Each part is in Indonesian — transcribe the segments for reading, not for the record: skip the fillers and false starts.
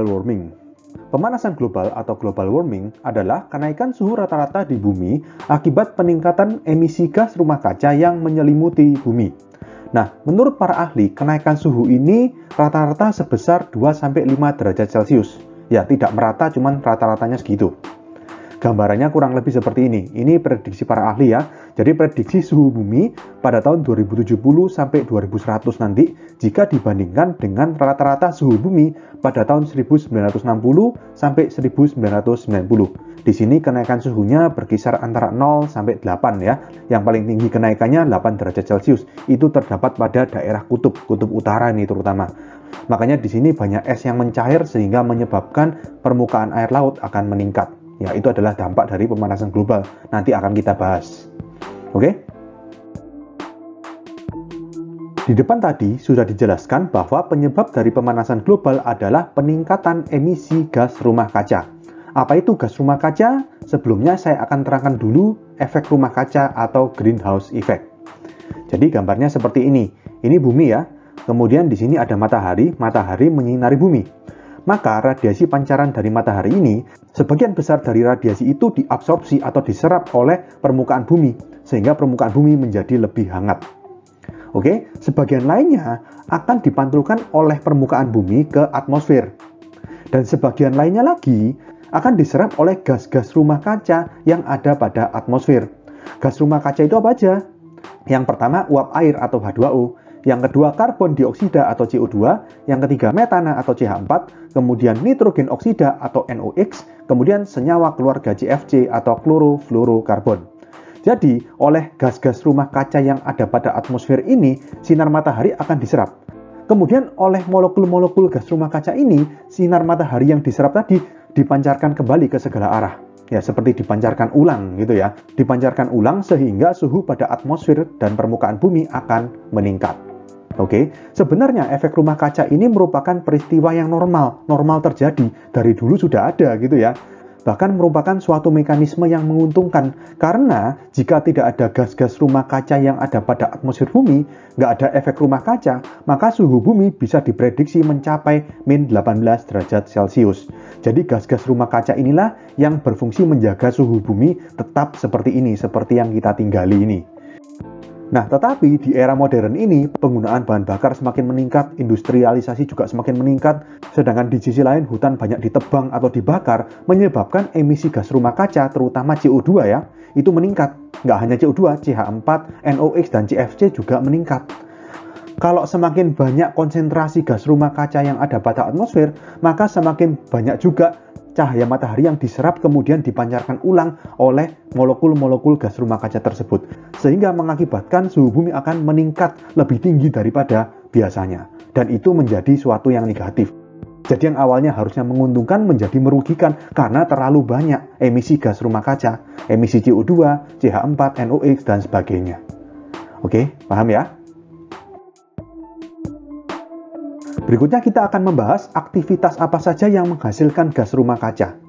warming. Pemanasan global atau global warming adalah kenaikan suhu rata-rata di bumi akibat peningkatan emisi gas rumah kaca yang menyelimuti bumi. Nah, menurut para ahli, kenaikan suhu ini rata-rata sebesar 2-5 derajat Celcius. Ya, tidak merata, cuman rata-ratanya segitu. Gambarannya kurang lebih seperti ini. Ini prediksi para ahli ya. Jadi prediksi suhu bumi pada tahun 2070 sampai 2100 nanti jika dibandingkan dengan rata-rata suhu bumi pada tahun 1960 sampai 1990. Di sini kenaikan suhunya berkisar antara 0 sampai 8 ya. Yang paling tinggi kenaikannya 8 derajat Celcius. Itu terdapat pada daerah kutub utara ini terutama. Makanya di sini banyak es yang mencair sehingga menyebabkan permukaan air laut akan meningkat. Ya, itu adalah dampak dari pemanasan global. Nanti akan kita bahas. Oke? Di depan tadi sudah dijelaskan bahwa penyebab dari pemanasan global adalah peningkatan emisi gas rumah kaca. Apa itu gas rumah kaca? Sebelumnya saya akan terangkan dulu efek rumah kaca atau greenhouse effect. Jadi gambarnya seperti ini. Ini bumi ya. Kemudian di sini ada matahari menyinari bumi. Maka radiasi pancaran dari matahari ini, sebagian besar dari radiasi itu diabsorpsi atau diserap oleh permukaan bumi, sehingga permukaan bumi menjadi lebih hangat. Oke, sebagian lainnya akan dipantulkan oleh permukaan bumi ke atmosfer. Dan sebagian lainnya lagi akan diserap oleh gas-gas rumah kaca yang ada pada atmosfer. Gas rumah kaca itu apa aja? Yang pertama, uap air atau H2O. Yang kedua, karbon dioksida atau CO2, yang ketiga, metana atau CH4, kemudian nitrogen oksida atau NOx, kemudian senyawa keluarga CFC atau klorofluorokarbon. Jadi, oleh gas-gas rumah kaca yang ada pada atmosfer ini, sinar matahari akan diserap. Kemudian oleh molekul-molekul gas rumah kaca ini, sinar matahari yang diserap tadi dipancarkan kembali ke segala arah. Ya, seperti dipancarkan ulang gitu ya. Dipancarkan ulang sehingga suhu pada atmosfer dan permukaan bumi akan meningkat. Oke, sebenarnya efek rumah kaca ini merupakan peristiwa yang normal terjadi, dari dulu sudah ada gitu ya. Bahkan merupakan suatu mekanisme yang menguntungkan, karena jika tidak ada gas-gas rumah kaca yang ada pada atmosfer bumi, nggak ada efek rumah kaca, maka suhu bumi bisa diprediksi mencapai min 18 derajat Celcius. Jadi gas-gas rumah kaca inilah yang berfungsi menjaga suhu bumi tetap seperti ini, seperti yang kita tinggali ini. Nah, tetapi di era modern ini, penggunaan bahan bakar semakin meningkat, industrialisasi juga semakin meningkat, sedangkan di sisi lain hutan banyak ditebang atau dibakar, menyebabkan emisi gas rumah kaca, terutama CO2 ya, itu meningkat. Nggak hanya CO2, CH4, NOx, dan CFC juga meningkat. Kalau semakin banyak konsentrasi gas rumah kaca yang ada pada atmosfer, maka semakin banyak juga cahaya matahari yang diserap kemudian dipancarkan ulang oleh molekul-molekul gas rumah kaca tersebut, sehingga mengakibatkan suhu bumi akan meningkat lebih tinggi daripada biasanya, dan itu menjadi suatu yang negatif. Jadi yang awalnya harusnya menguntungkan menjadi merugikan karena terlalu banyak emisi gas rumah kaca, emisi CO2, CH4, NOx, dan sebagainya. Oke, paham ya? Berikutnya kita akan membahas aktivitas apa saja yang menghasilkan gas rumah kaca.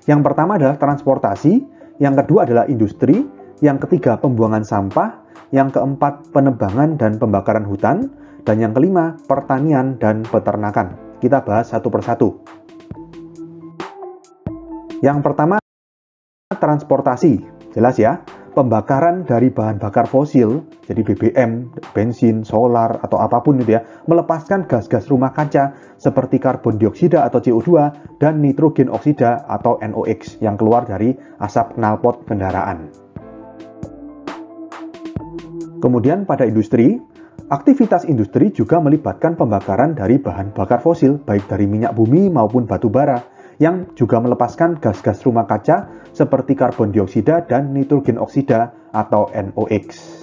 Yang pertama adalah transportasi, yang kedua adalah industri, yang ketiga pembuangan sampah, yang keempat penebangan dan pembakaran hutan, dan yang kelima pertanian dan peternakan. Kita bahas satu persatu. Yang pertama, transportasi. Jelas ya, pembakaran dari bahan bakar fosil, jadi BBM, bensin, solar, atau apapun itu ya, melepaskan gas-gas rumah kaca seperti karbon dioksida atau CO2 dan nitrogen oksida atau NOx yang keluar dari asap knalpot kendaraan. Kemudian pada industri, aktivitas industri juga melibatkan pembakaran dari bahan bakar fosil, baik dari minyak bumi maupun batu bara, yang juga melepaskan gas-gas rumah kaca seperti karbon dioksida dan nitrogen oksida atau NOx.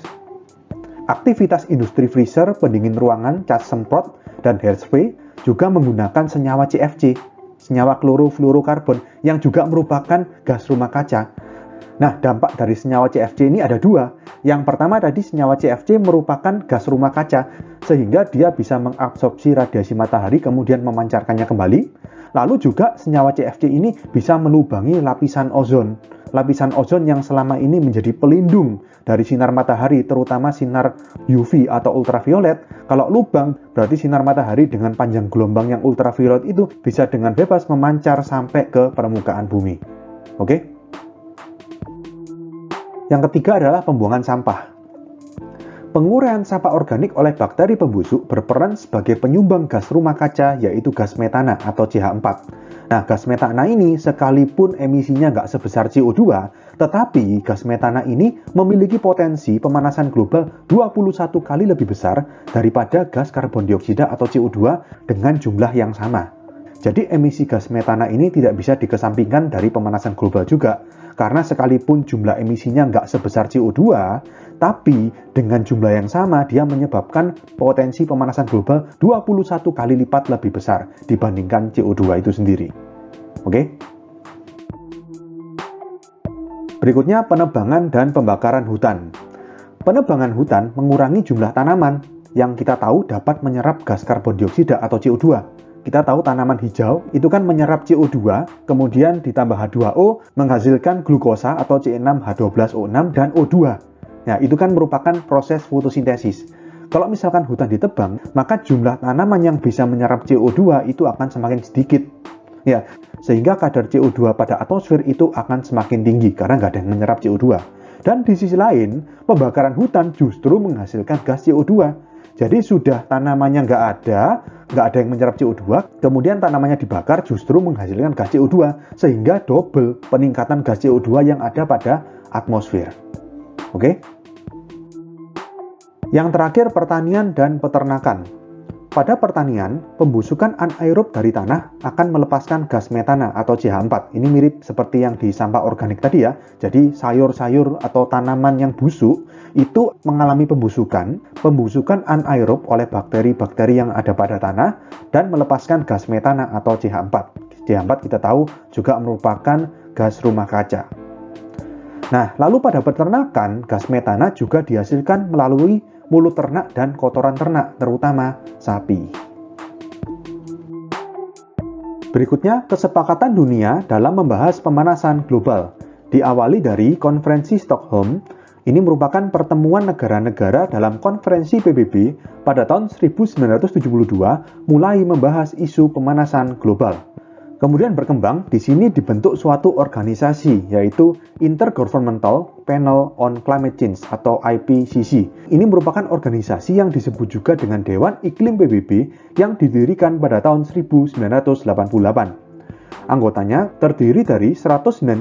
Aktivitas industri freezer, pendingin ruangan, cas semprot, dan hairspray juga menggunakan senyawa CFC, senyawa klorofluorokarbon, yang juga merupakan gas rumah kaca. Nah, dampak dari senyawa CFC ini ada dua. Yang pertama tadi, senyawa CFC merupakan gas rumah kaca, sehingga dia bisa mengabsorpsi radiasi matahari kemudian memancarkannya kembali. Lalu juga senyawa CFC ini bisa melubangi lapisan ozon. Lapisan ozon yang selama ini menjadi pelindung dari sinar matahari, terutama sinar UV atau ultraviolet. Kalau lubang, berarti sinar matahari dengan panjang gelombang yang ultraviolet itu bisa dengan bebas memancar sampai ke permukaan bumi. Oke? Yang ketiga adalah pembuangan sampah. Penguraian sampah organik oleh bakteri pembusuk berperan sebagai penyumbang gas rumah kaca, yaitu gas metana atau CH4. Nah, gas metana ini sekalipun emisinya nggak sebesar CO2, tetapi gas metana ini memiliki potensi pemanasan global 21 kali lebih besar daripada gas karbon dioksida atau CO2 dengan jumlah yang sama. Jadi emisi gas metana ini tidak bisa dikesampingkan dari pemanasan global juga, karena sekalipun jumlah emisinya nggak sebesar CO2, tapi dengan jumlah yang sama dia menyebabkan potensi pemanasan global 21 kali lipat lebih besar dibandingkan CO2 itu sendiri. Oke? Berikutnya penebangan dan pembakaran hutan. Penebangan hutan mengurangi jumlah tanaman yang kita tahu dapat menyerap gas karbon dioksida atau CO2. Kita tahu tanaman hijau itu kan menyerap CO2, kemudian ditambah H2O menghasilkan glukosa atau C6H12O6 dan O2. Nah, itu kan merupakan proses fotosintesis. Kalau misalkan hutan ditebang, maka jumlah tanaman yang bisa menyerap CO2 itu akan semakin sedikit. Ya, sehingga kadar CO2 pada atmosfer itu akan semakin tinggi karena nggak ada yang menyerap CO2. Dan di sisi lain, pembakaran hutan justru menghasilkan gas CO2. Jadi sudah tanamannya nggak ada yang menyerap CO2, kemudian tanamannya dibakar justru menghasilkan gas CO2, sehingga double peningkatan gas CO2 yang ada pada atmosfer. Oke? Yang terakhir, pertanian dan peternakan. Pada pertanian, pembusukan anaerob dari tanah akan melepaskan gas metana atau CH4. Ini mirip seperti yang di sampah organik tadi ya. Jadi sayur-sayur atau tanaman yang busuk itu mengalami pembusukan anaerob oleh bakteri-bakteri yang ada pada tanah dan melepaskan gas metana atau CH4. CH4 kita tahu juga merupakan gas rumah kaca. Nah, lalu pada peternakan, gas metana juga dihasilkan melalui mulut ternak dan kotoran ternak, terutama sapi. Berikutnya, kesepakatan dunia dalam membahas pemanasan global. Diawali dari konferensi Stockholm, ini merupakan pertemuan negara-negara dalam konferensi PBB pada tahun 1972 mulai membahas isu pemanasan global. Kemudian berkembang, di sini dibentuk suatu organisasi, yaitu Intergovernmental Panel on Climate Change atau IPCC. Ini merupakan organisasi yang disebut juga dengan Dewan Iklim PBB yang didirikan pada tahun 1988. Anggotanya terdiri dari 195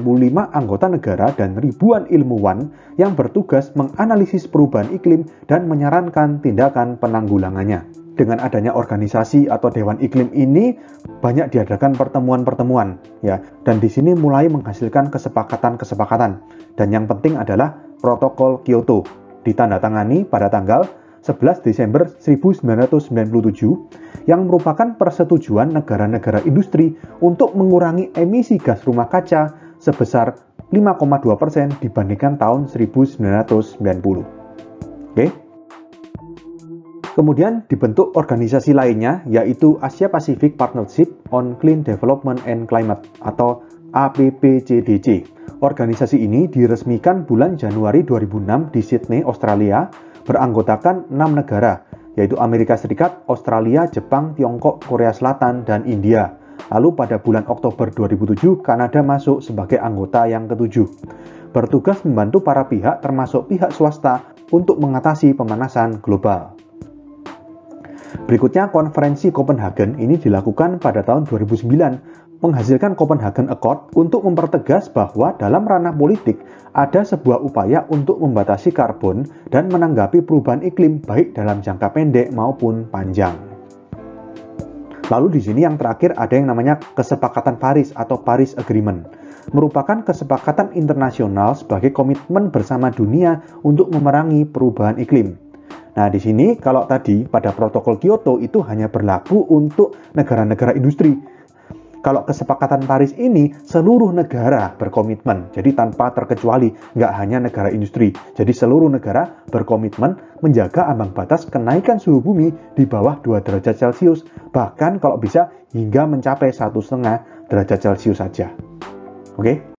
anggota negara dan ribuan ilmuwan yang bertugas menganalisis perubahan iklim dan menyarankan tindakan penanggulangannya. Dengan adanya organisasi atau Dewan Iklim ini banyak diadakan pertemuan-pertemuan ya, dan di sini mulai menghasilkan kesepakatan-kesepakatan. Dan yang penting adalah Protokol Kyoto ditandatangani pada tanggal 11 Desember 1997 yang merupakan persetujuan negara-negara industri untuk mengurangi emisi gas rumah kaca sebesar 5,2% dibandingkan tahun 1990. Oke? Kemudian dibentuk organisasi lainnya, yaitu Asia Pacific Partnership on Clean Development and Climate atau APPCDC. Organisasi ini diresmikan bulan Januari 2006 di Sydney, Australia, beranggotakan 6 negara, yaitu Amerika Serikat, Australia, Jepang, Tiongkok, Korea Selatan, dan India. Lalu pada bulan Oktober 2007, Kanada masuk sebagai anggota yang ke-7. Bertugas membantu para pihak, termasuk pihak swasta, untuk mengatasi pemanasan global. Berikutnya, konferensi Copenhagen ini dilakukan pada tahun 2009, menghasilkan Copenhagen Accord untuk mempertegas bahwa dalam ranah politik ada sebuah upaya untuk membatasi karbon dan menanggapi perubahan iklim baik dalam jangka pendek maupun panjang. Lalu di sini yang terakhir ada yang namanya Kesepakatan Paris atau Paris Agreement, merupakan kesepakatan internasional sebagai komitmen bersama dunia untuk memerangi perubahan iklim. Nah, di sini kalau tadi pada Protokol Kyoto itu hanya berlaku untuk negara-negara industri. Kalau kesepakatan Paris ini seluruh negara berkomitmen, jadi tanpa terkecuali, nggak hanya negara industri. Jadi seluruh negara berkomitmen menjaga ambang batas kenaikan suhu bumi di bawah 2 derajat Celcius, bahkan kalau bisa hingga mencapai 1,5 derajat Celcius saja. Oke?